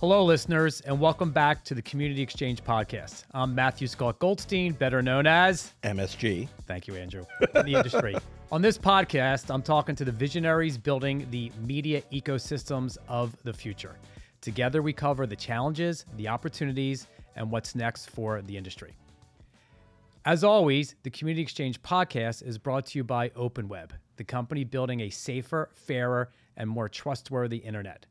Hello, listeners, and welcome back to the Community Exchange Podcast. I'm Matthew Scott Goldstein, better known as MSG. Thank you, Andrew. In the industry. On this podcast, I'm talking to the visionaries building the media ecosystems of the future. Together, we cover the challenges, the opportunities, and what's next for the industry. As always, the Community Exchange Podcast is brought to you by OpenWeb, the company building a safer, fairer, and more trustworthy internet.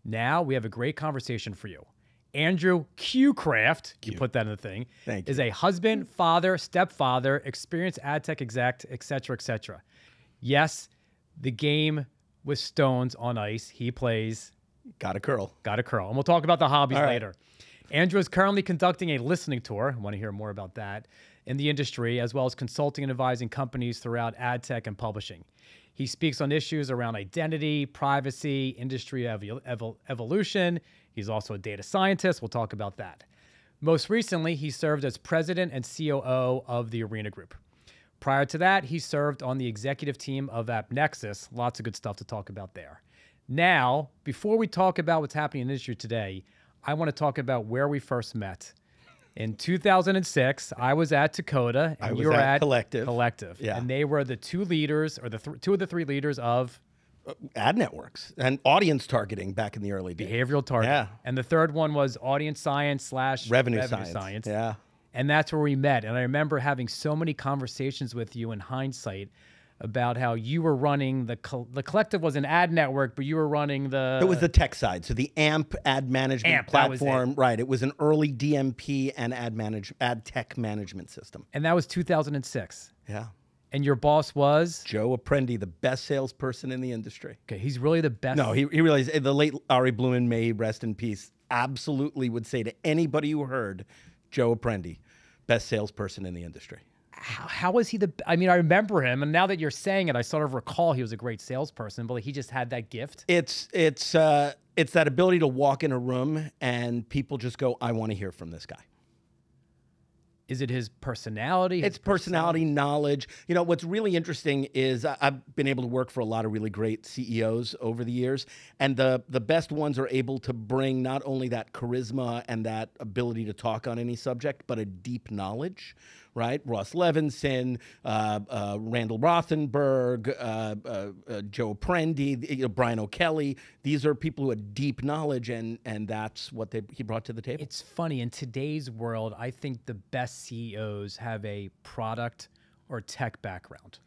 Now we have a great conversation for you. Andrew Q. Kraft, you put that in the thing, is a husband, father, stepfather, experienced ad tech exec, et cetera, et cetera. Yes, the game with stones on ice, he plays. Got a curl. Got a curl. And we'll talk about the hobbies later. Andrew is currently conducting a listening tour. I want to hear more about that in the industry, as well as consulting and advising companies throughout ad tech and publishing. He speaks on issues around identity, privacy, industry evolution. He's also a data scientist. We'll talk about that. Most recently, he served as president and COO of the Arena Group. Prior to that, he served on the executive team of AppNexus. Lots of good stuff to talk about there. Now, before we talk about what's happening in the industry today, I want to talk about where we first met. In 2006, I was at Dakota, and you were at Collective. Yeah. And they were the two leaders, or two of the three leaders of ad networks and audience targeting back in the early days. Behavioral targeting. Yeah. And the third one was audience science / revenue science. Yeah. And that's where we met. And I remember having so many conversations with you in hindsight about how you were running the Collective was an ad network, but you were running the... It was the tech side. So the AMP ad management platform. Right. It was an early DMP and ad tech management system. And that was 2006. Yeah. And your boss was? Joe Apprendi, the best salesperson in the industry. Okay, he's really the best. No, he really is. The late Ari Blumen, may he rest in peace, absolutely would say to anybody who heard Joe Apprendi, best salesperson in the industry. How was he I mean, I remember him, and now that you're saying it, I sort of recall he was a great salesperson, but like, he just had that gift. It's that ability to walk in a room and people just go, I want to hear from this guy. Is it his personality? It's personality, knowledge. You know, what's really interesting is I've been able to work for a lot of really great CEOs over the years, and the best ones are able to bring not only that charisma and that ability to talk on any subject, but a deep knowledge, right? Ross Levinson, Randall Rothenberg, Joe Apprendi, Brian O'Kelly. These are people who had deep knowledge, and that's what he brought to the table. It's funny, in today's world, I think the best CEOs have a product or tech background.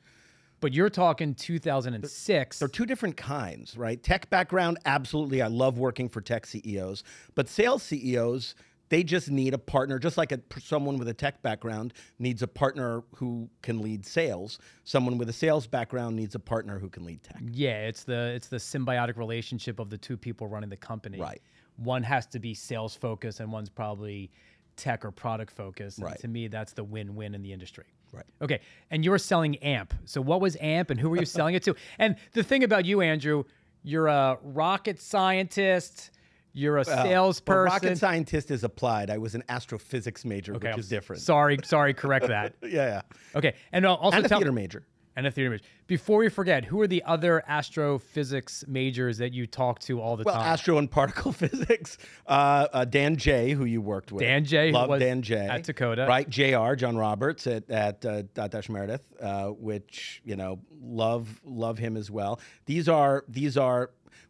But you're talking 2006. They're two different kinds, right? Tech background, absolutely. I love working for tech CEOs. But sales CEOs, they just need a partner, just like someone with a tech background needs a partner who can lead sales. Someone with a sales background needs a partner who can lead tech. Yeah, it's the symbiotic relationship of the two people running the company. Right. One has to be sales focused and one's probably tech or product focused. Right. And to me, that's the win-win in the industry. Right. Okay. And you were selling AMP. So what was AMP and who were you selling it to? And the thing about you, Andrew, you're a rocket scientist. You're a salesperson. Rocket scientist is applied. I was an astrophysics major, which is different. Sorry, correct that. Yeah. Okay. And also and a theater major. And a theater major. Before we forget, who are the other astrophysics majors that you talk to all the time? Well, astro and particle physics. Dan Jay, who you worked with. Dan Jay, Love who was Dan Jay at Dakota. Right. JR, John Roberts at Dotdash Meredith, which, you know, love him as well. These are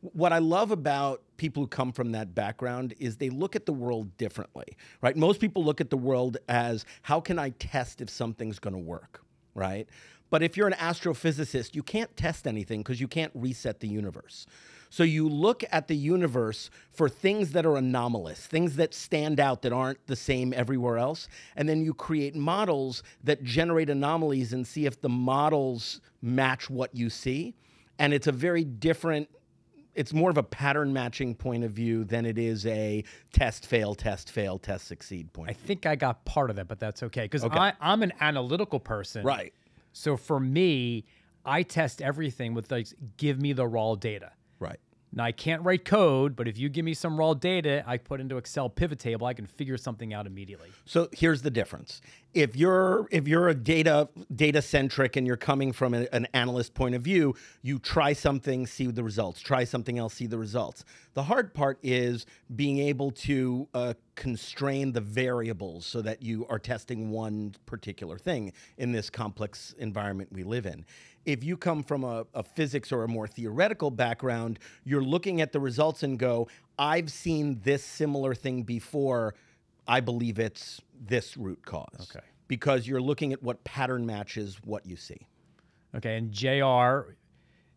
what I love about people who come from that background is they look at the world differently, right? Most people look at the world as, how can I test if something's going to work, right? But if you're an astrophysicist, you can't test anything because you can't reset the universe. So you look at the universe for things that are anomalous, things that stand out that aren't the same everywhere else, and then you create models that generate anomalies and see if the models match what you see. And it's a very different, it's more of a pattern matching point of view than it is a test, fail, test, fail, test, succeed point. I think I got part of that, but that's okay. Because I'm an analytical person. Right. So for me, I test everything with, like, give me the raw data. Right. Now, I can't write code, but if you give me some raw data, I put into Excel pivot table, I can figure something out immediately. So here's the difference. if you're a data centric and you're coming from an analyst point of view, you try something, see the results. Try something else, see the results. The hard part is being able to constrain the variables so that you are testing one particular thing in this complex environment we live in. If you come from a physics or a more theoretical background, you're looking at the results and go, I've seen this similar thing before. I believe it's this root cause. Okay. Because you're looking at what pattern matches what you see. Okay, and JR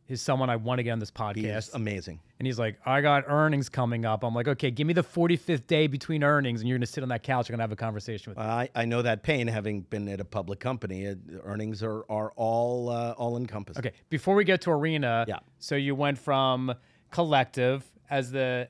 is someone I want to get on this podcast. He's amazing. And he's like, I got earnings coming up. I'm like, okay, give me the 45th day between earnings, and you're going to sit on that couch. You're going to have a conversation with me. I know that pain, having been at a public company. Earnings are all encompassing. Okay, before we get to Arena, Yeah. So you went from Collective as a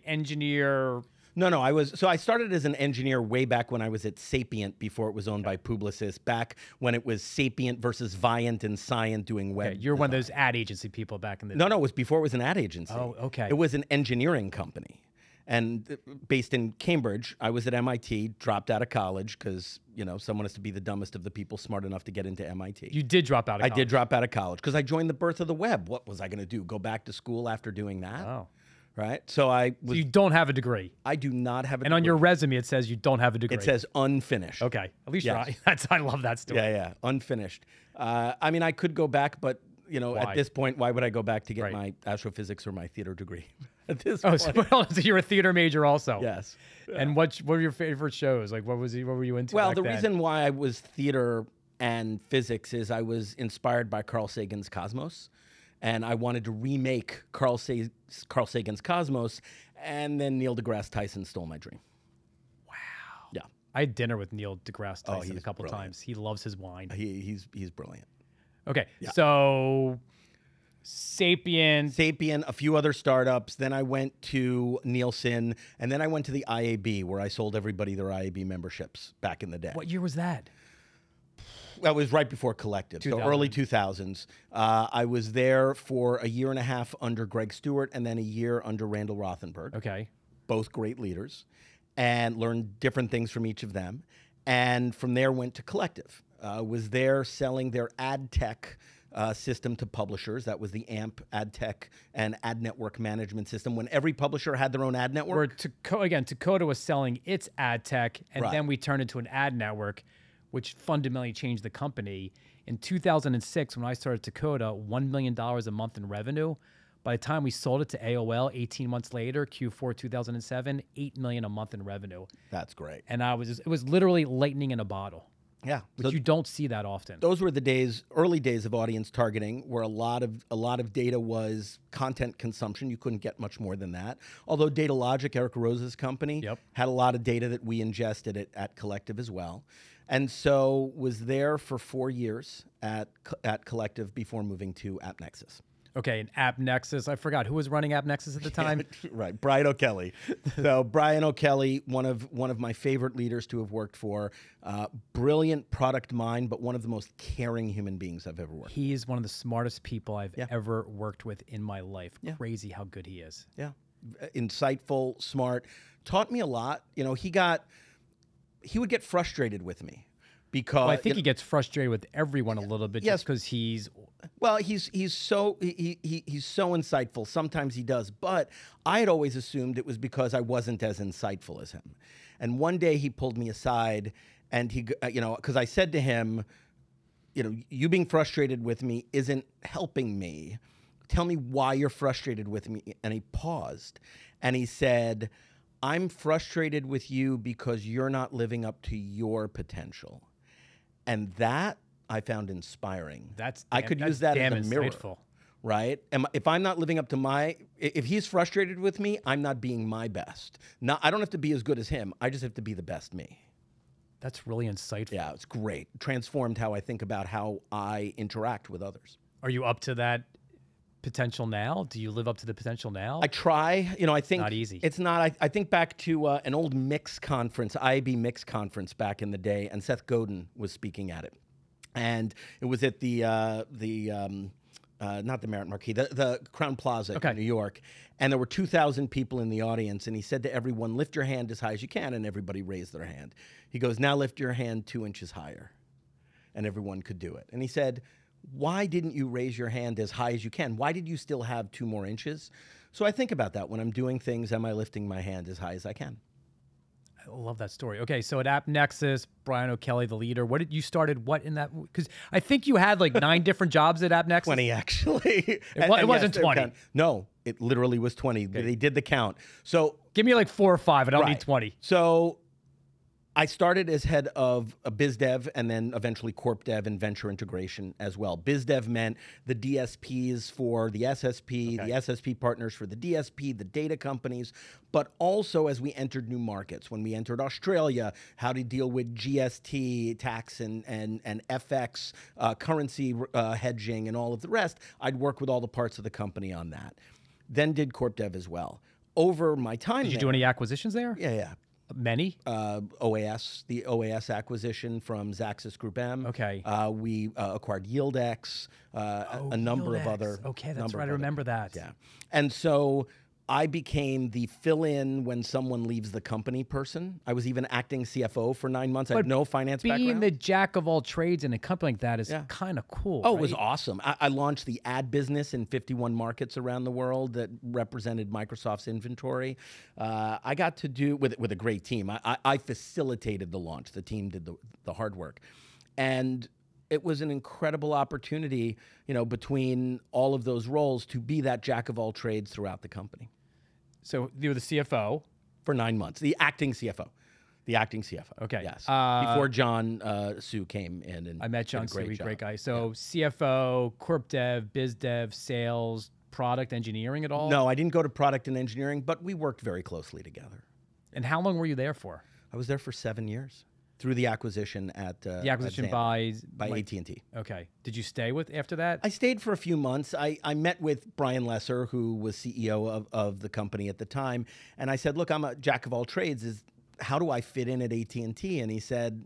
engineer. No, I started as an engineer way back when I was at Sapient before it was owned by Publicis, back when it was Sapient versus Viant and Scient doing web. Okay, you're one of those ad agency people back in the No, it was before it was an ad agency. Oh, okay. It was an engineering company. And based in Cambridge. I was at MIT, dropped out of college because, someone has to be the dumbest of the people smart enough to get into MIT. You did drop out of college. I did drop out of college because I joined the birth of the web. What was I going to do? Go back to school after doing that? Oh. Right? So So you don't have a degree. I do not have a degree. And on your resume, it says you don't have a degree. It says unfinished. Okay. At least Yes. you're I love that story. Yeah, unfinished. I could go back, but Why? at this point, why would I go back to get Right. my astrophysics or my theater degree? At this Oh, point. so you're a theater major also. Yes. And what were your favorite shows? Like, what were you into? Well, back the then? reason why I was theater and physics is I was inspired by Carl Sagan's Cosmos, and I wanted to remake Carl Sagan's Cosmos, and then Neil deGrasse Tyson stole my dream. Wow. Yeah, I had dinner with Neil deGrasse Tyson a he's couple brilliant. times. He loves his wine. he's brilliant. Okay, so Sapient. Sapient, a few other startups. Then I went to Nielsen, and then I went to the IAB, where I sold everybody their IAB memberships back in the day. What year was that? That was right before Collective, so 2000. early 2000s. I was there for a year and a half under Greg Stewart, and then a year under Randall Rothenberg. Okay. Both great leaders, and learned different things from each of them. And from there went to Collective. Was there selling their ad tech system to publishers. That was the AMP ad tech and ad network management system. When every publisher had their own ad network. Where Dakota was selling its ad tech, and Right. then we turned into an ad network, which fundamentally changed the company. In 2006, when I started Dakota, $1 million a month in revenue. By the time we sold it to AOL 18 months later, Q4 2007, $8 million a month in revenue. That's great. And it was literally lightning in a bottle, Yeah. which you don't see that often. Those were the early days of audience targeting, where a lot of data was content consumption. You couldn't get much more than that. Although DataLogic, Eric Rose's company, Yep. had a lot of data that we ingested at Collective as well. And so was there for 4 years at Collective before moving to AppNexus. Okay, and AppNexus, I forgot who was running AppNexus at the time. Right, Brian O'Kelly. So Brian O'Kelly, one of my favorite leaders to have worked for, brilliant product mind, but one of the most caring human beings I've ever worked with. He is one of the smartest people I've Yeah. ever worked with in my life. Yeah. Crazy how good he is. Yeah, insightful, smart, taught me a lot. You know, he would get frustrated with me because Well, I think he gets frustrated with everyone a little bit Yes. just because he's well, he's so insightful. Sometimes he does, but I had always assumed it was because I wasn't as insightful as him. And one day he pulled me aside, and because I said to him, you being frustrated with me isn't helping me. Tell me why you're frustrated with me. And he paused, and he said, I'm frustrated with you because you're not living up to your potential. And that I found inspiring. I could use that as a mirror, insightful. right? If I'm not living up to if he's frustrated with me, I'm not being my best. I don't have to be as good as him. I just have to be the best me. That's really insightful. Yeah, it's great. Transformed how I think about how I interact with others. Are you up to that potential now? Do you live up to the potential now? I try. I think Not easy. It's not. I think back to an old mix conference, IAB mix conference back in the day, and Seth Godin was speaking at it, and it was at the not the Marriott Marquis, the Crown Plaza Okay. in New York, and there were 2,000 people in the audience, and he said to everyone, lift your hand as high as you can, and everybody raised their hand. He goes, now lift your hand 2 inches higher, and everyone could do it. And he said, why didn't you raise your hand as high as you can? Why did you still have 2 more inches? So I think about that when I'm doing things. Am I lifting my hand as high as I can? I love that story. Okay, so at AppNexus, Brian O'Kelly, the leader. What did you started? What in that? Because I think you had like 9 different jobs at AppNexus. 20 actually. It wasn't 20. No, it literally was 20. Okay. They did the count. So give me like 4 or 5. I don't need 20. So I started as head of a biz dev and then eventually corp dev and venture integration as well. Biz dev meant the DSPs for the SSP, the SSP partners for the DSP, the data companies, but also as we entered new markets. When we entered Australia, how to deal with GST, tax and FX, currency hedging and all of the rest, I'd work with all the parts of the company on that. Then did corp dev as well. Over my time Did you do any acquisitions there? Yeah. Many? OAS, the OAS acquisition from Xaxis Group M. Okay. We acquired YieldX, a number of other. Okay, that's right. I remember that. Yeah. And so I became the fill-in when someone leaves the company person. I was even acting CFO for 9 months. I had no finance background. Being the jack of all trades in a company like that is kind of cool. Oh, right? It was awesome. I launched the ad business in 51 markets around the world that represented Microsoft's inventory. I got to do, with a great team, I facilitated the launch. The team did the hard work. And it was an incredible opportunity, you know, between all of those roles to be that jack of all trades throughout the company. So you were the CFO for 9 months, the acting CFO. The acting CFO. Okay. Yes. Before John Su came in. And I met John Su, great guy. So CFO, corp dev, biz dev, sales, product engineering at all? No, I didn't go to product and engineering, but we worked very closely together. And how long were you there for? I was there for 7 years. Through the acquisition at the acquisition by AT&T. Okay. Did you stay with after that? I stayed for a few months. I met with Brian Lesser, who was CEO of the company at the time, and I said, "Look, I'm a jack of all trades. How do I fit in at AT&T?" And he said,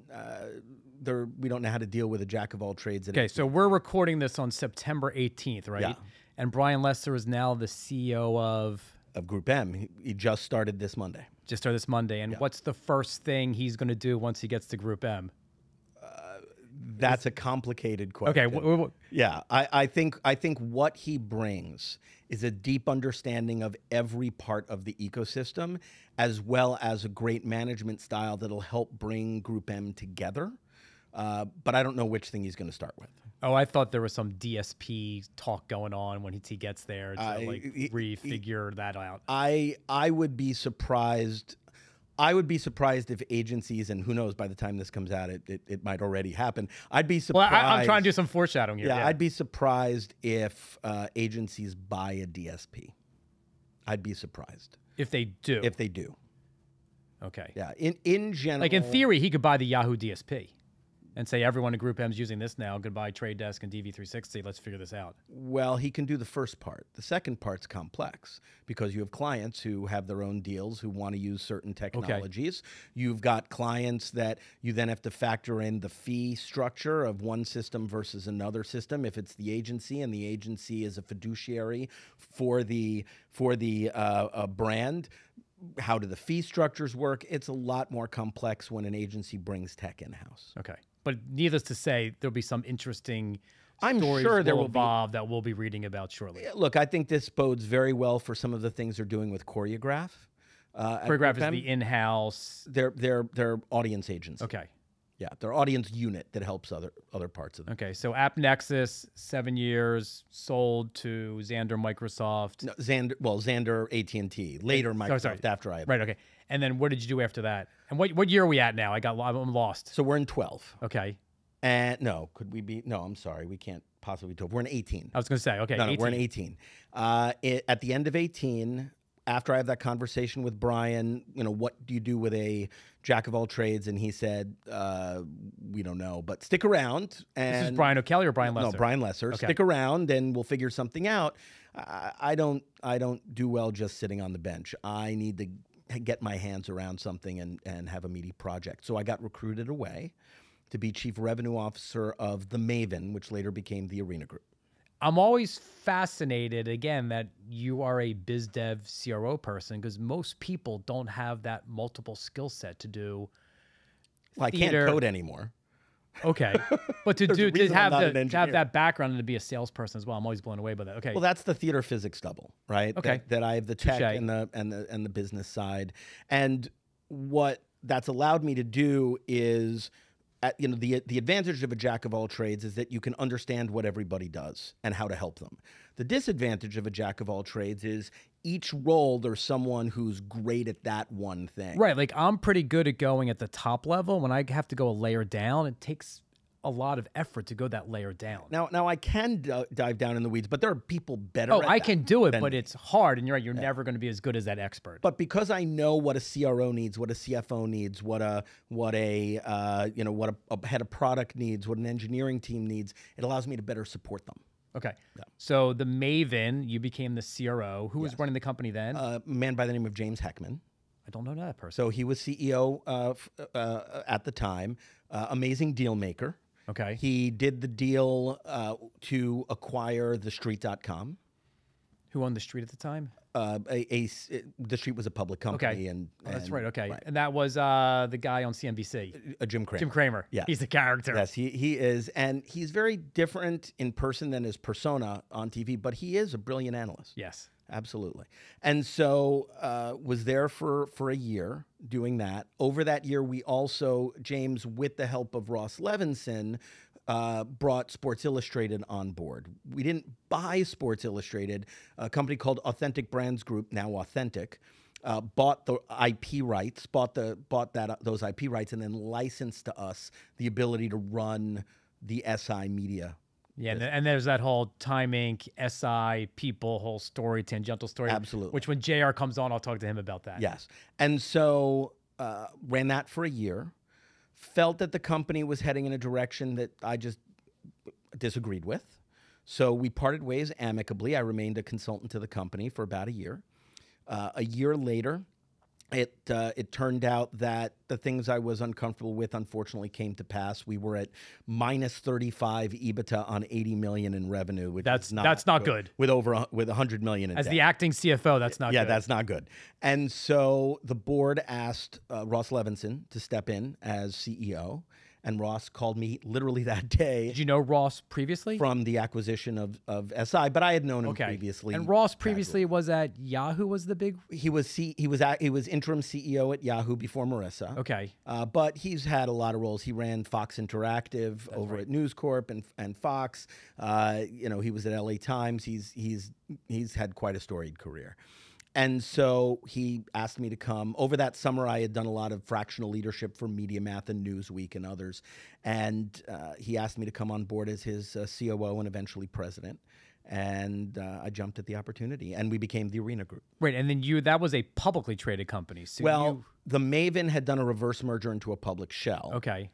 "We don't know how to deal with a jack of all trades." Okay, so we're recording this on September 18th, right? Yeah. And Brian Lesser is now the CEO of Group M. He just started this Monday. Just started this Monday. And what's the first thing he's going to do once he gets to Group M? That's a complicated question. Okay. Yeah, I think what he brings is a deep understanding of every part of the ecosystem, as well as a great management style that'll help bring Group M together. But I don't know which thing he's going to start with. Oh, I thought there was some DSP talk going on when he gets there to refigure that out. I would be surprised. I would be surprised if agencies, and who knows, by the time this comes out, it might already happen. I'd be surprised. Well, I'm trying to do some foreshadowing here. Yeah, I'd be surprised if agencies buy a DSP. I'd be surprised. If they do. If they do. Okay. Yeah. In general. Like in theory, he could buy the Yahoo DSP and say everyone in Group M is using this now. Goodbye Trade Desk and DV360. Let's figure this out. Well, he can do the first part. The second part's complex because you have clients who have their own deals who want to use certain technologies. Okay. You've got clients that you then have to factor in the fee structure of one system versus another system. If it's the agency and the agency is a fiduciary for the brand, how do the fee structures work? It's a lot more complex when an agency brings tech in-house. Okay. But needless to say, there'll be some interesting stories sure there will evolve that we'll be reading about shortly. Look, I think this bodes very well for some of the things they're doing with Choreograph. Choreograph is the in-house. They're audience agents. Okay. Yeah, their audience unit that helps other parts of them. Okay, so AppNexus, 7 years, sold to Xandr, Microsoft. No, Xandr, AT&T. Later, Microsoft. After I. Right. Okay. And then what did you do after that? And what year are we at now? I'm lost. So we're in 12. Okay. And no, could we be? No, I'm sorry, we can't possibly be 12. We're in 18. I was going to say, okay. No, we're in 18. At the end of 18. After I have that conversation with Brian, you know, what do you do with a jack of all trades? And he said, we don't know, but stick around. And this is Brian O'Kelly or Brian Lesser? No, Brian Lesser. Okay. Stick around and we'll figure something out. I don't do well just sitting on the bench. I need to get my hands around something and have a meaty project. So I got recruited away to be chief revenue officer of the Maven, which later became the Arena Group. I'm always fascinated, again, that you are a biz dev CRO person, because most people don't have that multiple skill set to do Well, I can't theater. code anymore. Okay. But to There's a do to reason I'm have not an to have engineer. that background and to be a salesperson as well, I'm always blown away by that. Okay. Well, that's the theater physics double, right? Okay. That I have the tech Touché. and the business side, and what that's allowed me to do is, the advantage of a jack of all trades is that you can understand what everybody does and how to help them. The disadvantage of a jack of all trades is each role there's someone who's great at that one thing. Right. Like, I'm pretty good at going at the top level. When I have to go a layer down, it takes a lot of effort to go that layer down. Now I can dive down in the weeds, but there are people better. Oh, at I that can do it, than but me. it's hard, and you're right. You're never going to be as good as that expert. But because I know what a CRO needs, what a CFO needs, what a head of product needs, what an engineering team needs, it allows me to better support them. Okay. So the Maven, you became the CRO. Who was Yes. running the company then? A man by the name of James Heckman. I don't know that person. So he was CEO at the time. Amazing deal maker. Okay. He did the deal to acquire TheStreet.com. Who owned the street at the time? The Street was a public company, Okay. and That's right. Okay. right. And that was the guy on CNBC, Jim Cramer. Jim Cramer. Yeah. He's the character. Yes, he is, and he's very different in person than his persona on TV. But he is a brilliant analyst. Yes. Absolutely. And so was there for a year doing that. Over that year, we also, James, with the help of Ross Levinson, brought Sports Illustrated on board. We didn't buy Sports Illustrated. A company called Authentic Brands Group, now Authentic, bought the IP rights, those IP rights, and then licensed to us the ability to run the SI Media. Yeah, and there's that whole Time Inc., SI, People, whole story, tangential story. Absolutely. Which when JR comes on, I'll talk to him about that. Yes. And so ran that for a year, felt that the company was heading in a direction that I just disagreed with. So we parted ways amicably. I remained a consultant to the company for about a year. A year later, it turned out that the things I was uncomfortable with, unfortunately, came to pass. We were at minus 35 EBITDA on 80 million in revenue, which That's is not good. With 100 million in As debt. the acting CFO, that's not Yeah, good. that's not good. And so the board asked Ross Levinson to step in as CEO, and Ross called me literally that day. Did you know Ross previously? From the acquisition of SI, but I had known him Okay. previously. And Ross previously was at Yahoo, was the big... He was interim CEO at Yahoo before Marissa. Okay. But he's had a lot of roles. He ran Fox Interactive over at News Corp and Fox. He was at LA Times. He's had quite a storied career. And so he asked me to come. Over that summer, I had done a lot of fractional leadership for Media Math and Newsweek and others. And he asked me to come on board as his COO and eventually president. And I jumped at the opportunity, and we became the Arena Group. Right, and then that was a publicly traded company. So the Maven had done a reverse merger into a public shell. Okay.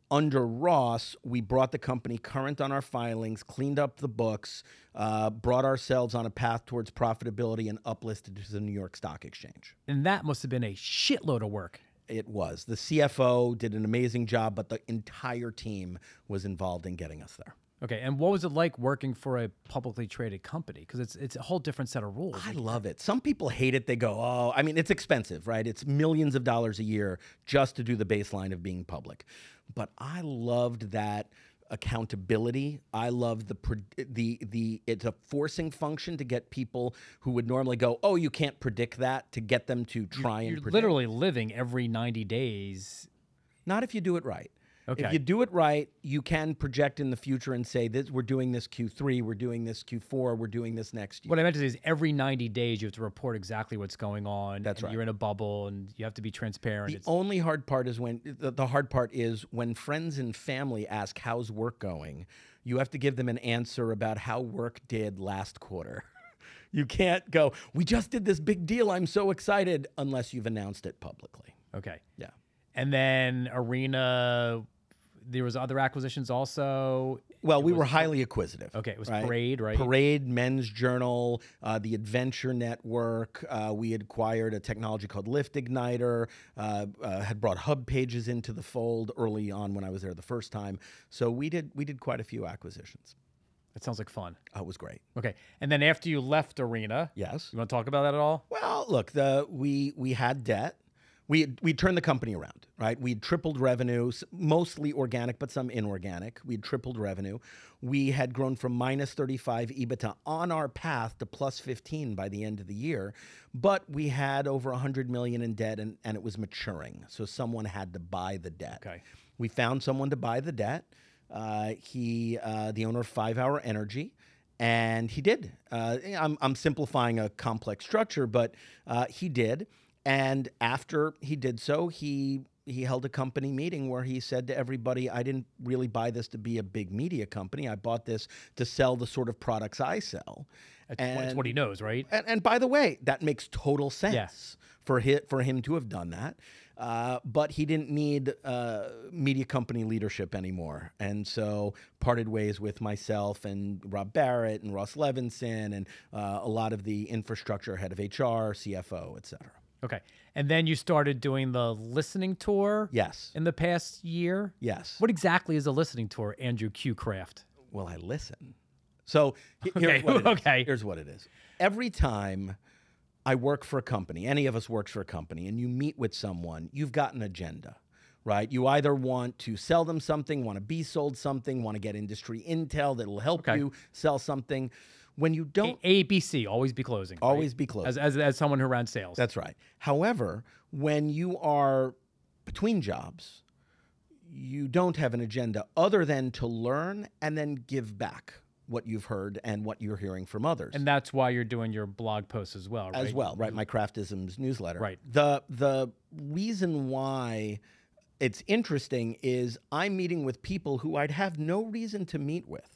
Under Ross, we brought the company current on our filings, cleaned up the books, brought ourselves on a path towards profitability, and uplisted to the New York Stock Exchange. And that must have been a shitload of work. It was. The CFO did an amazing job, but the entire team was involved in getting us there. Okay, and what was it like working for a publicly traded company? Because it's a whole different set of rules. I love it. Some people hate it. They go, oh, I mean, it's expensive, right? It's millions of dollars a year just to do the baseline of being public. But I loved that accountability. I love it's a forcing function to get people who would normally go, oh, you can't predict that, to get them to try and You're predict. literally living every 90 days. Not if you do it right. Okay. If you do it right, you can project in the future and say, we're doing this Q3, we're doing this Q4, we're doing this next year. What I meant to say is every 90 days you have to report exactly what's going on. That's right. You're in a bubble and you have to be transparent. The only hard part is when friends and family ask, how's work going? You have to give them an answer about how work did last quarter. You can't go, we just did this big deal, I'm so excited, unless you've announced it publicly. Okay. Yeah. And then Arena, there was other acquisitions also. Well, we were highly acquisitive. Okay, it was right? Parade, right? Parade, Men's Journal, the Adventure Network. We had acquired a technology called Lift Igniter, had brought Hub Pages into the fold early on when I was there the first time. So we did quite a few acquisitions. That sounds like fun. Oh, it was great. Okay. And then after you left Arena, Yes. you want to talk about that at all? Well, look, we had debt. We turned the company around, right? We tripled revenue, mostly organic, but some inorganic. We tripled revenue. We had grown from minus 35 EBITDA on our path to plus 15 by the end of the year, but we had over 100 million in debt, and it was maturing. So someone had to buy the debt. Okay. We found someone to buy the debt. The owner of 5 Hour Energy. And he did. I'm simplifying a complex structure, but he did. And after he did so, he held a company meeting where he said to everybody, I didn't really buy this to be a big media company. I bought this to sell the sort of products I sell. That's what he knows, right? And by the way, that makes total sense Yeah. for him to have done that. But he didn't need media company leadership anymore. And so parted ways with myself and Rob Barrett and Ross Levinson and a lot of the infrastructure, head of HR, CFO, et cetera. Okay. And then you started doing the listening tour Yes. in the past year? Yes. What exactly is a listening tour, Andrew Q. Kraft? Well, I listen. So Okay, here's what it is. okay. Here's what it is. Every time I work for a company, any of us works for a company, and you meet with someone, you've got an agenda, right? You either want to sell them something, want to be sold something, want to get industry intel that'll help you sell something. When you don't... ABC, always be closing. Always right? be closing. As someone who ran sales. That's right. However, when you are between jobs, you don't have an agenda other than to learn and then give back what you've heard and what you're hearing from others. And that's why you're doing your blog posts as well, right? As well, right? My Craftisms newsletter. Right. The reason why it's interesting is I'm meeting with people who I'd have no reason to meet with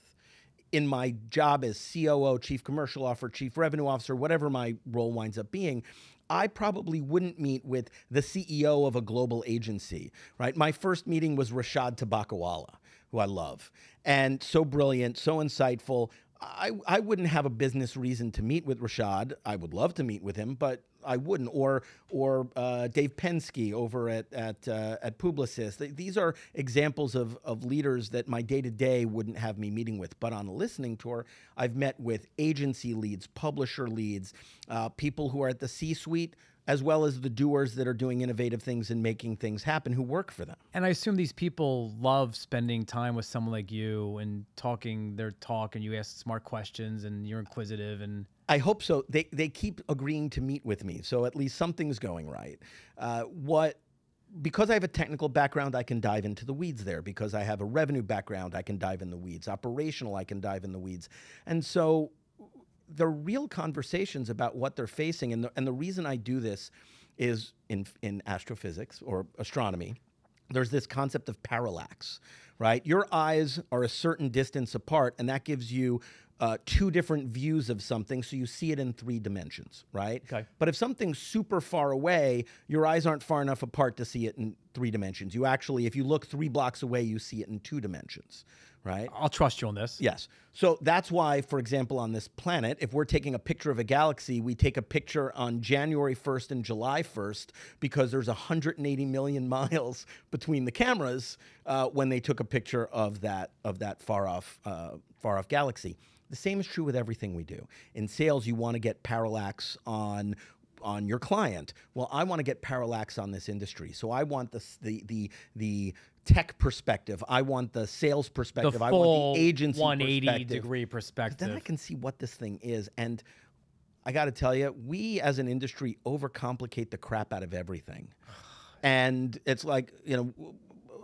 in my job as COO, Chief Commercial Officer, Chief Revenue Officer, whatever my role winds up being. I probably wouldn't meet with the CEO of a global agency, right? My first meeting was Rashad Tabakawala, who I love, and so brilliant, so insightful. I wouldn't have a business reason to meet with Rashad. I would love to meet with him, but I wouldn't. Or Dave Pensky over at Publicis. These are examples of leaders that my day-to-day wouldn't have me meeting with. But on a listening tour, I've met with agency leads, publisher leads, people who are at the C-suite, as well as the doers that are doing innovative things and making things happen who work for them. And I assume these people love spending time with someone like you and talking their talk, and you ask smart questions and you're inquisitive. And I hope so. They keep agreeing to meet with me, so at least something's going right. Because I have a technical background, I can dive into the weeds there. Because I have a revenue background, I can dive in the weeds. Operational, I can dive in the weeds. And so the real conversations about what they're facing, and the reason I do this is in astrophysics or astronomy, there's this concept of parallax, right? Your eyes are a certain distance apart, and that gives you two different views of something, so you see it in 3 dimensions, right? Okay. But if something's super far away, your eyes aren't far enough apart to see it in 3 dimensions. You actually, if you look 3 blocks away, you see it in 2 dimensions, right? I'll trust you on this. Yes. So that's why, for example, on this planet, if we're taking a picture of a galaxy, we take a picture on January 1st and July 1st because there's 180 million miles between the cameras when they took a picture of that far off galaxy. The same is true with everything we do. In sales, you want to get parallax on your client. Well, I want to get parallax on this industry. So I want the tech perspective. I want the sales perspective. The I full want the agency 180-degree perspective. Then I can see what this thing is. And I got to tell you, we as an industry overcomplicate the crap out of everything. And it's like, you know,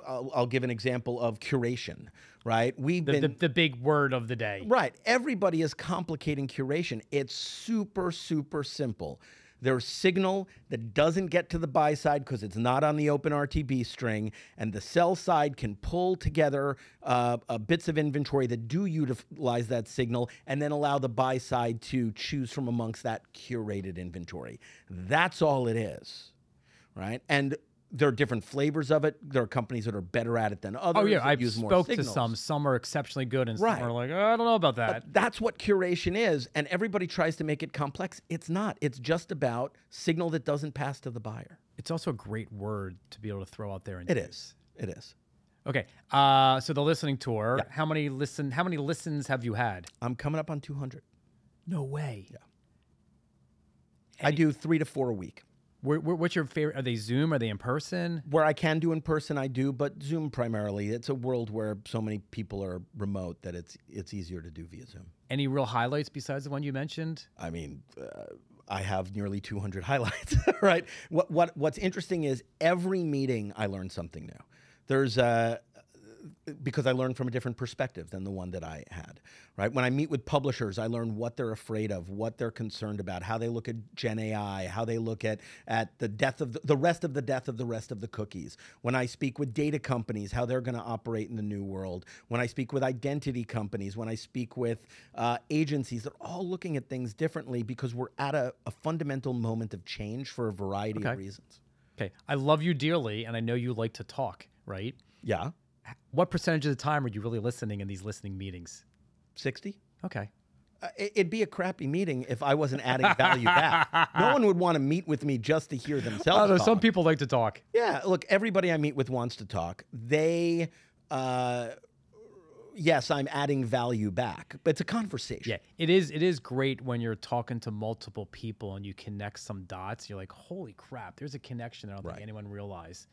I'll give an example of curation, right? The big word of the day. Right. Everybody is complicating curation. It's super, super simple. There's signal that doesn't get to the buy side because it's not on the open RTB string, and the sell side can pull together bits of inventory that do utilize that signal and then allow the buy side to choose from amongst that curated inventory. That's all it is, right? And there are different flavors of it. There are companies that are better at it than others. Oh yeah, I use more spoke to signals. some. Some are exceptionally good, and Right. some are like, oh, I don't know about that. But that's what curation is, and everybody tries to make it complex. It's not. It's just about signal that doesn't pass to the buyer. It's also a great word to be able to throw out there. And It is. It is. Okay. So the listening tour. Yeah. How many listens have you had? I'm coming up on 200. No way. Yeah. I do 3 to 4 a week. What's your favorite? Are they Zoom? Are they in person? Where I can do in person, I do, but Zoom primarily. It's a world where so many people are remote that it's easier to do via Zoom. Any real highlights besides the one you mentioned? I mean, I have nearly 200 highlights, right? What's interesting is every meeting I learn something new. There's because I learn from a different perspective than the one that I had, right? When I meet with publishers, I learn what they're afraid of, what they're concerned about, how they look at Gen AI, how they look at the death of the rest of the death of the rest of the cookies. When I speak with data companies, how they're going to operate in the new world. When I speak with identity companies, when I speak with agencies, they're all looking at things differently because we're at a fundamental moment of change for a variety of reasons. Okay. I love you dearly, and I know you like to talk, right? Yeah. What percentage of the time are you really listening in these listening meetings? 60. Okay. It'd be a crappy meeting if I wasn't adding value back. No one would want to meet with me just to hear themselves talk. Some people like to talk. Yeah, look, everybody I meet with wants to talk. They, yes, I'm adding value back, but it's a conversation. Yeah, it is. It is great when you're talking to multiple people and you connect some dots. You're like, holy crap, there's a connection that I don't think anyone realized.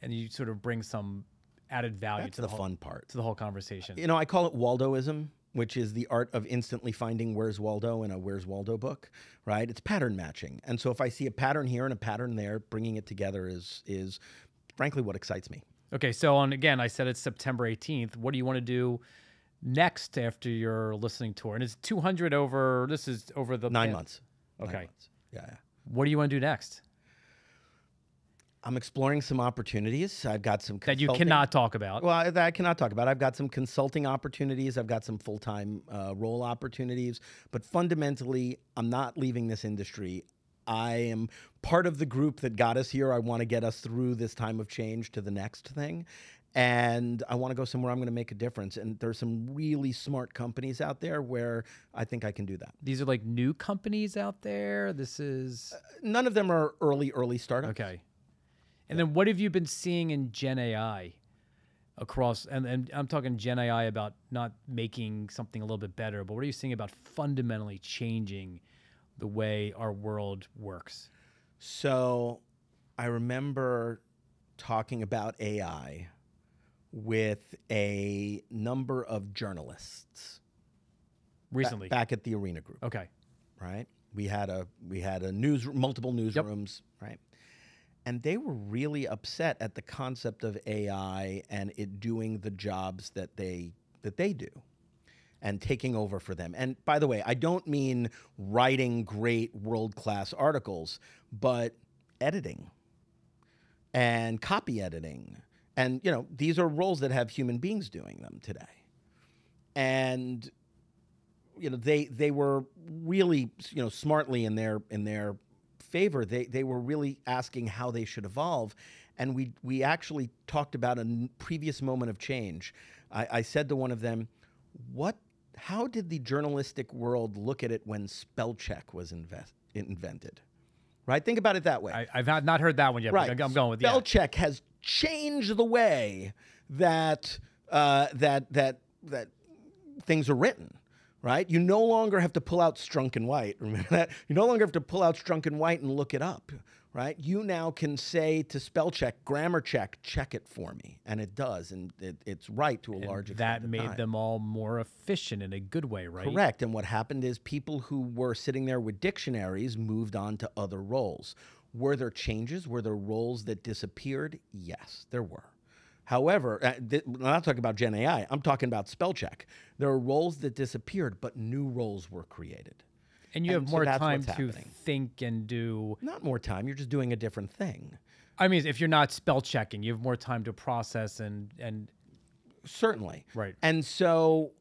And you sort of bring some added value That's to the fun part. To the whole conversation. You know, I call it Waldoism, which is the art of instantly finding Where's Waldo in a Where's Waldo book, right? It's pattern matching. And so if I see a pattern here and a pattern there, bringing it together is frankly what excites me. Okay, so again, I said it's September 18th. What do you want to do next after your listening tour? And it's 200 over, this is over the 9 months. Okay. 9 months. Yeah. What do you want to do next? I'm exploring some opportunities. I've got some that you cannot talk about. Well, that I cannot talk about. I've got some consulting opportunities. I've got some full-time role opportunities. But fundamentally, I'm not leaving this industry. I am part of the group that got us here. I want to get us through this time of change to the next thing. And I want to go somewhere I'm going to make a difference. And there's some really smart companies out there where I think I can do that. These are like new companies out there? This is... none of them are early startups. Okay. And then what have you been seeing in Gen AI across, and I'm talking Gen AI about not making something a little bit better, but what are you seeing about fundamentally changing the way our world works? So I remember talking about AI with a number of journalists recently back at the Arena Group. Okay. Right? We had a multiple newsrooms, right? And they were really upset at the concept of AI and it doing the jobs that they do and taking over for them. And by the way, I don't mean writing great world-class articles, but editing and copy editing. And, you know, these are roles that have human beings doing them today. And, you know, they were really, you know, smartly in their favor, they were really asking how they should evolve. And we actually talked about a previous moment of change. I said to one of them, how did the journalistic world look at it when spell check was invented? Right? Think about it that way. I've not heard that one yet, right. But I'm going with spell check has changed the way that that things are written. Right? You no longer have to pull out Strunk and White. Remember that? You no longer have to pull out Strunk and White and look it up. Right? You now can say to spell check, grammar check it for me. And it does. And it's right to a large extent. That made them all more efficient in a good way, right? Correct. And what happened is people who were sitting there with dictionaries moved on to other roles. Were there changes? Were there roles that disappeared? Yes, there were. However, I'm not talking about Gen AI. I'm talking about spell check. There are roles that disappeared, but new roles were created. And you have more time to think and do... Not more time. You're just doing a different thing. I mean, if you're not spell checking, you have more time to process and... Certainly. Right. And so...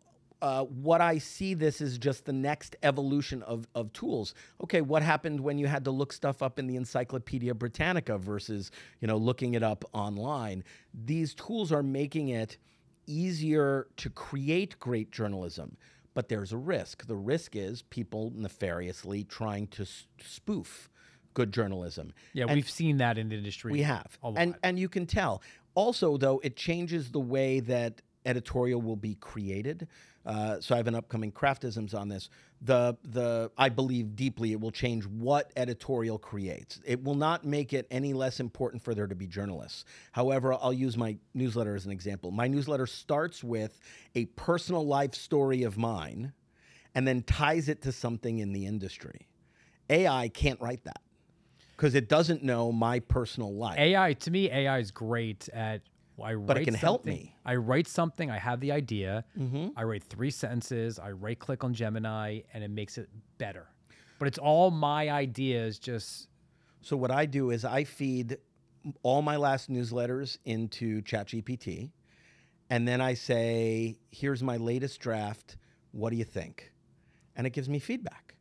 what I see this is just the next evolution of tools. Okay, what happened when you had to look stuff up in the Encyclopedia Britannica versus, you know, looking it up online? These tools are making it easier to create great journalism, but there's a risk. The risk is people nefariously trying to spoof good journalism. Yeah, we've seen that in the industry. We have. A lot. And you can tell. Also, though, it changes the way that editorial will be created. So I have an upcoming Craftisms on this. I believe deeply it will change what editorial creates. It will not make it any less important for there to be journalists. However, I'll use my newsletter as an example. My newsletter starts with a personal life story of mine and then ties it to something in the industry. AI can't write that because it doesn't know my personal life. To me, AI is great at, but it can help me. I write something, I have the idea, I write 3 sentences, I right-click on Gemini, and it makes it better. But it's all my ideas, just... So what I do is I feed all my last newsletters into ChatGPT, and then I say, here's my latest draft, what do you think? And it gives me feedback.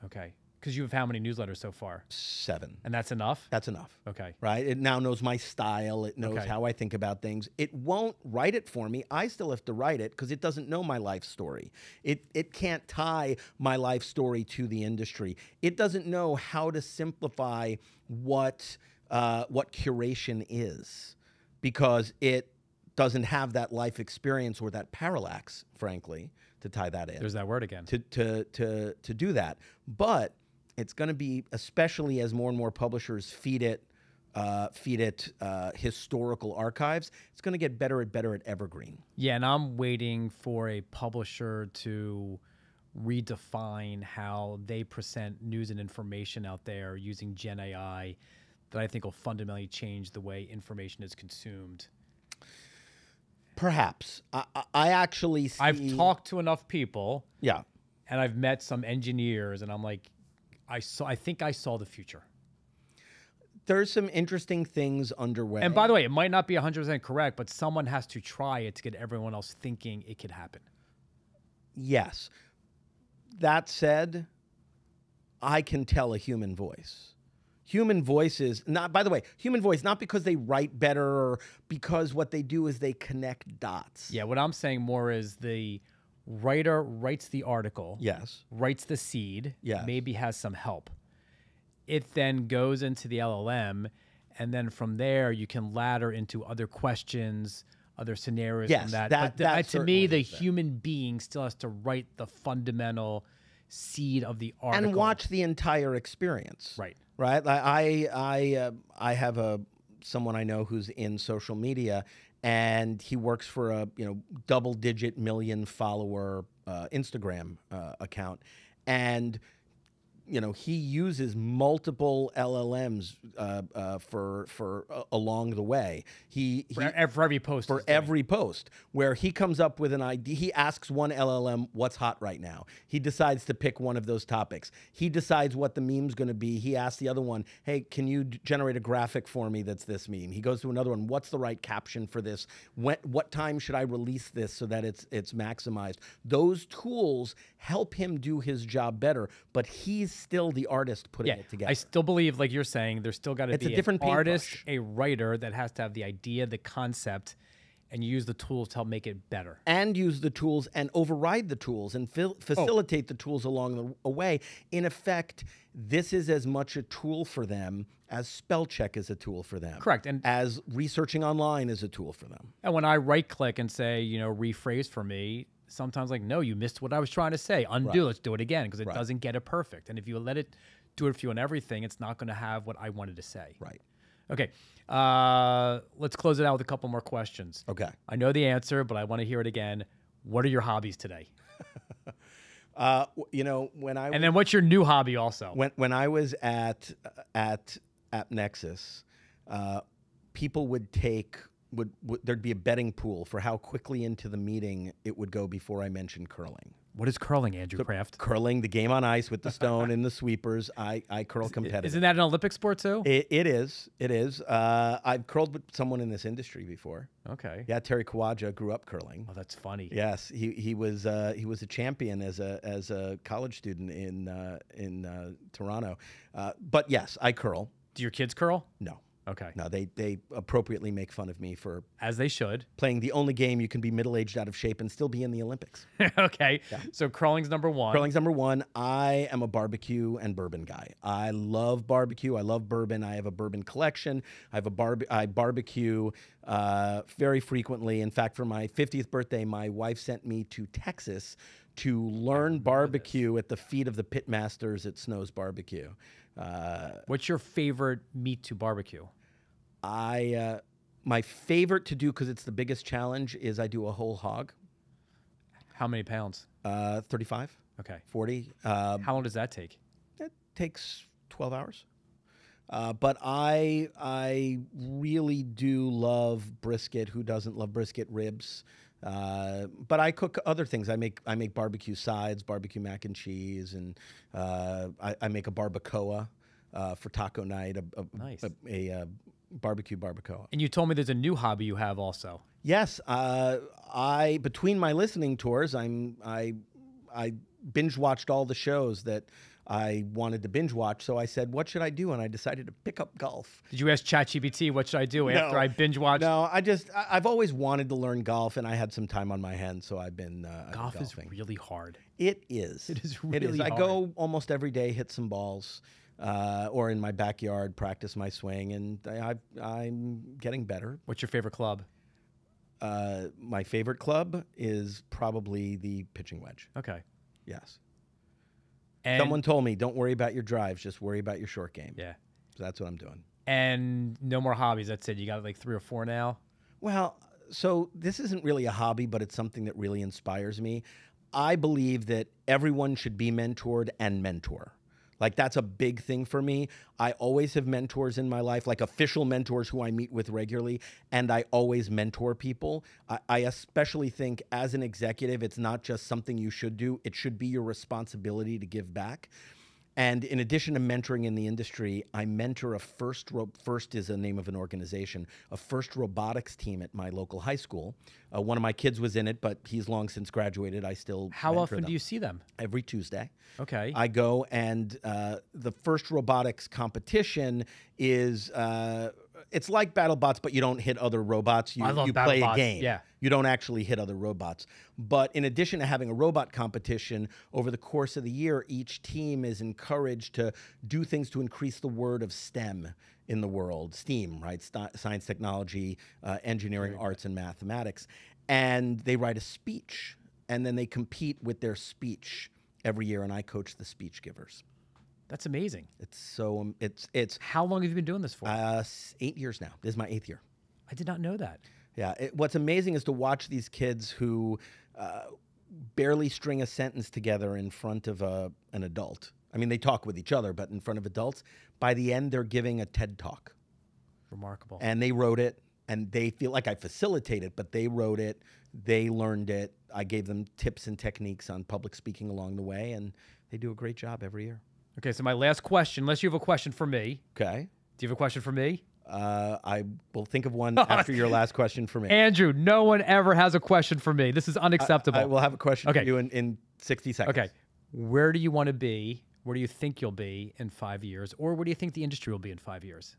Okay. Because you have how many newsletters so far? 7. And that's enough? That's enough. Okay. Right? It now knows my style. It knows how I think about things. It won't write it for me. I still have to write it because it doesn't know my life story. It can't tie my life story to the industry. It doesn't know how to simplify what curation is because it doesn't have that life experience or that parallax, frankly, to tie that in. There's that word again. To do that. But it's going to be, especially as more and more publishers feed it historical archives, it's going to get better at evergreen. Yeah, and I'm waiting for a publisher to redefine how they present news and information out there using Gen AI that I think will fundamentally change the way information is consumed. Perhaps. I actually see... I've talked to enough people. Yeah. And I've met some engineers, and I'm like, I think I saw the future. There's some interesting things underway. And by the way, it might not be 100% correct, but someone has to try it to get everyone else thinking it could happen. Yes. That said, I can tell a human voice. Human voices, by the way, human voice, not because they write better or because what they do is they connect dots. Yeah, what I'm saying more is the writer writes the article, yes, writes the seed, yes, maybe has some help. It then goes into the LLM, and then from there you can ladder into other questions, other scenarios from that. But to me, the human being still has to write the fundamental seed of the article. And watch the entire experience. Right. Right? I have someone I know who's in social media, and he works for a double-digit million follower Instagram account, and he uses multiple LLMs for along the way. For every post. For every post, where he comes up with an idea. He asks one LLM, what's hot right now? He decides to pick one of those topics. He decides what the meme's going to be. He asks the other one, hey, can you generate a graphic for me that's this meme? He goes to another one, what's the right caption for this? What time should I release this so that it's maximized? Those tools help him do his job better, but he's still the artist putting it together. I still believe, like you're saying, there's still got to be a different an artist, a writer that has to have the idea, the concept, and use the tools to help make it better. And use the tools and override the tools and facilitate the tools along the way. In effect, this is as much a tool for them as spell check is a tool for them. Correct. And as researching online is a tool for them. And when I right-click and say, rephrase for me, sometimes like, no, you missed what I was trying to say. Undo, let's do it again, because it doesn't get it perfect. And if you let it do it for you on everything, it's not going to have what I wanted to say. Right. Okay. Let's close it out with a couple more questions. Okay. I know the answer, but I want to hear it again. What are your hobbies today? When I and then what's your new hobby also? When I was at AppNexus, people would take there'd be a betting pool for how quickly into the meeting it would go before I mentioned curling. What is curling, Andrew Kraft? Curling, the game on ice with the stone and the sweepers. I curl competitively. Isn't that an Olympic sport too? It is. It is. I've curled with someone in this industry before. Okay. Yeah, Terry Kawaja grew up curling. Oh, that's funny. Yes, he was a champion as a college student in Toronto. But yes, I curl. Do your kids curl? No. Okay. No, they appropriately make fun of me for As they should. playing the only game you can be middle-aged, out of shape, and still be in the Olympics. Okay. So curling's number one. Curling's number one. I am a barbecue and bourbon guy. I love barbecue. I love bourbon. I have a bourbon collection. I barbecue very frequently. In fact, for my 50th birthday, my wife sent me to Texas to learn barbecue at the feet of the pitmasters at Snow's Barbecue. What's your favorite meat to barbecue? My favorite to do, because it's the biggest challenge, is I do a whole hog. How many pounds? 35, Okay. 40. How long does that take? It takes 12 hours. But I really do love brisket. Who doesn't love brisket? Ribs. But I cook other things. I make barbecue sides, barbecue mac and cheese, and I make a barbacoa for taco night. Nice. A barbecue barbacoa. And you told me there's a new hobby you have also. Yes, between my listening tours, I binge watched all the shows that I wanted to binge watch. So I said, what should I do? And I decided to pick up golf. Did you ask ChatGPT what should I do after I binge watched? No, I've always wanted to learn golf, and I had some time on my hands, so I've been Golf is golfing. really hard. It is. It is really I hard. go almost every day, hit some balls, or in my backyard, practice my swing, and I'm getting better. What's your favorite club? My favorite club is probably the pitching wedge. Okay. Yes. And Someone told me, don't worry about your drives, just worry about your short game. yeah. So that's what I'm doing. And no more hobbies. That's it. You got like 3 or 4 now? Well, so this isn't really a hobby, but it's something that really inspires me. I believe that everyone should be mentored and mentor. Like, that's a big thing for me. I always have mentors in my life, like official mentors who I meet with regularly, and I always mentor people. I especially think as an executive, it's not just something you should do. It should be your responsibility to give back. And in addition to mentoring in the industry, I mentor FIRST is the name of an organization, a FIRST robotics team at my local high school. One of my kids was in it, but he's long since graduated. I still How mentor often them. do you see them? Every Tuesday. Okay. I go, and the FIRST robotics competition is it's like BattleBots, but you don't hit other robots. You I love play a BattleBots, game. yeah. You don't actually hit other robots. But in addition to having a robot competition, over the course of the year, each team is encouraged to do things to increase the word of STEM in the world. STEAM, right? Science, technology, engineering, arts, and mathematics. And they write a speech, and then they compete with their speech every year, and I coach the speech givers. That's amazing. It's so it's How long have you been doing this for? 8 years now. This is my 8th year. I did not know that. Yeah. What's amazing is to watch these kids who barely string a sentence together in front of an adult. I mean, they talk with each other, but in front of adults. By the end, they're giving a TED Talk. Remarkable. And they wrote it, and they feel like I facilitated, but they wrote it. They learned it. I gave them tips and techniques on public speaking along the way, and they do a great job every year. Okay, so my last question, unless you have a question for me. Okay. Do you have a question for me? I will think of one after your last question for me. Andrew, no one ever has a question for me. This is unacceptable. I will have a question Okay. for you in 60 seconds. Okay. Where do you want to be? Where do you think you'll be in 5 years? Or where do you think the industry will be in 5 years?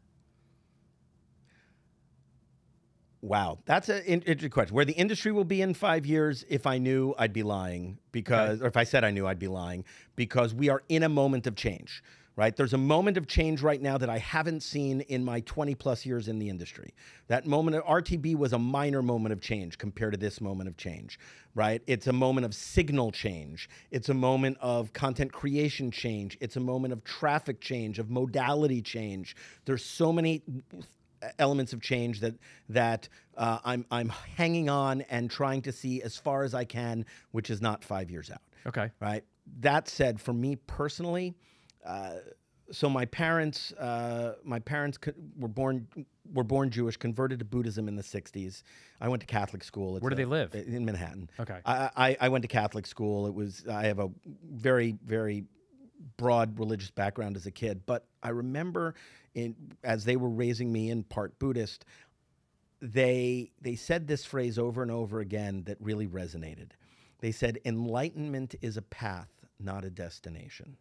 Wow, that's an interesting question. Where the industry will be in 5 years, if I knew, I'd be lying, or if I said I knew, I'd be lying, because we are in a moment of change, right? There's a moment of change right now that I haven't seen in my 20 plus years in the industry. That moment of RTB was a minor moment of change compared to this moment of change, right? It's a moment of signal change. It's a moment of content creation change. It's a moment of traffic change, of modality change. There's so many elements of change that I'm hanging on and trying to see as far as I can, which is not 5 years out. Okay. Right. That said, for me personally, so my parents were born Jewish, converted to Buddhism in the 60s. I went to Catholic school. Where do they live? In Manhattan. Okay. I went to Catholic school. I have a very, very broad religious background as a kid, but I remember as they were raising me in part Buddhist, they said this phrase over and over again that really resonated. They said, enlightenment is a path, not a destination.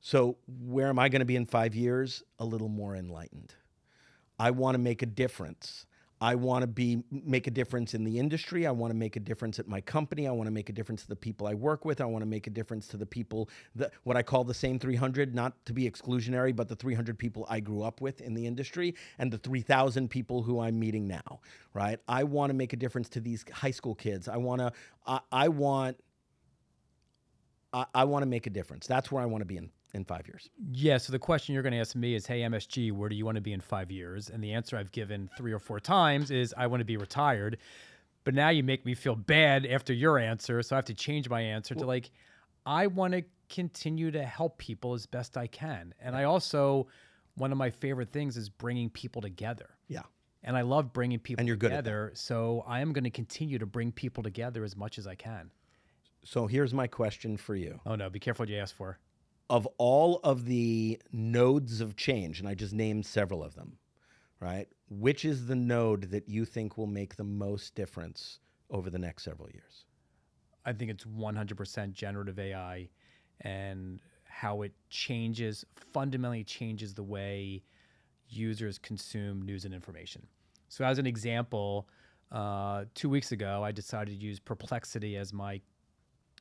So where am I going to be in 5 years? A little more enlightened. I want to make a difference. I want to make a difference in the industry. I want to make a difference at my company. I want to make a difference to the people I work with. I want to make a difference to the people what I call the same 300, not to be exclusionary, but the 300 people I grew up with in the industry and the 3,000 people who I'm meeting now, right? I want to make a difference to these high school kids. I want to make a difference. That's where I want to be in 5 years. Yeah, so the question you're going to ask me is, hey, MSG, where do you want to be in 5 years? And the answer I've given 3 or 4 times is I want to be retired. But now you make me feel bad after your answer, so I have to change my answer to like, I want to continue to help people as best I can. And I also, one of my favorite things is bringing people together. Yeah. And I love bringing people And you're good at together, so I am going to continue to bring people together as much as I can. So here's my question for you. Oh, no, be careful what you ask for. Of all of the nodes of change, and I just named several of them, right? Which is the node that you think will make the most difference over the next several years? I think it's 100% generative AI and how it fundamentally changes the way users consume news and information. So as an example, 2 weeks ago, I decided to use Perplexity as my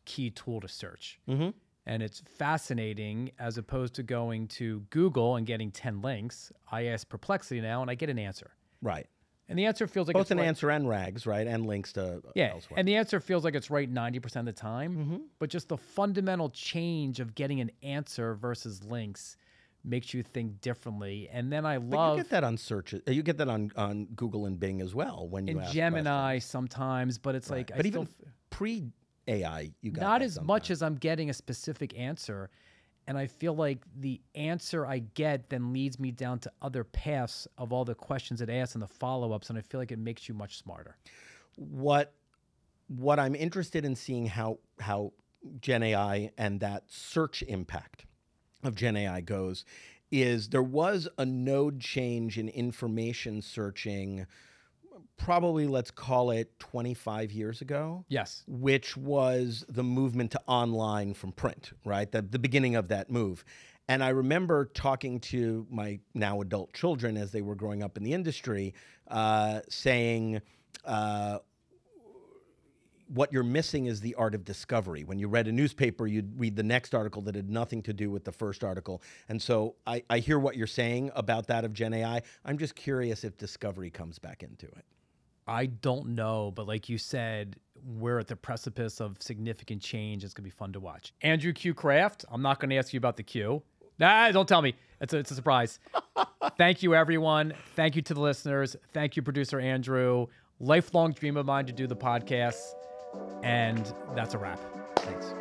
key tool to search. Mm-hmm. And it's fascinating, as opposed to going to Google and getting 10 links, I ask Perplexity now and I get an answer. Right. And the answer feels like Both it's an right. answer and rags, right? And links to elsewhere. And the answer feels like it's right 90% of the time. But just the fundamental change of getting an answer versus links makes you think differently. And then But you get that on search. You get that on Google and Bing as well when you ask Gemini questions. sometimes, but it's like But even pre-AI, you got not that as sometimes. much as I'm getting a specific answer. And I feel like the answer I get then leads me down to other paths of all the questions it asks and the follow-ups, and I feel like it makes you much smarter. What I'm interested in seeing how Gen AI and that search impact of Gen AI goes is there was a node change in information searching probably, let's call it 25 years ago. Yes. Which was the movement to online from print, right? The beginning of that move. And I remember talking to my now adult children as they were growing up in the industry, saying, what you're missing is the art of discovery. When you read a newspaper, you'd read the next article that had nothing to do with the first article. And so I hear what you're saying about that of Gen AI. I'm just curious if discovery comes back into it. I don't know, but like you said, we're at the precipice of significant change. It's going to be fun to watch. Andrew Q. Kraft, I'm not going to ask you about the Q. Nah, don't tell me. It's a surprise. Thank you, everyone. Thank you to the listeners. Thank you, producer Andrew. Lifelong dream of mine to do the podcast. And that's a wrap. Thanks.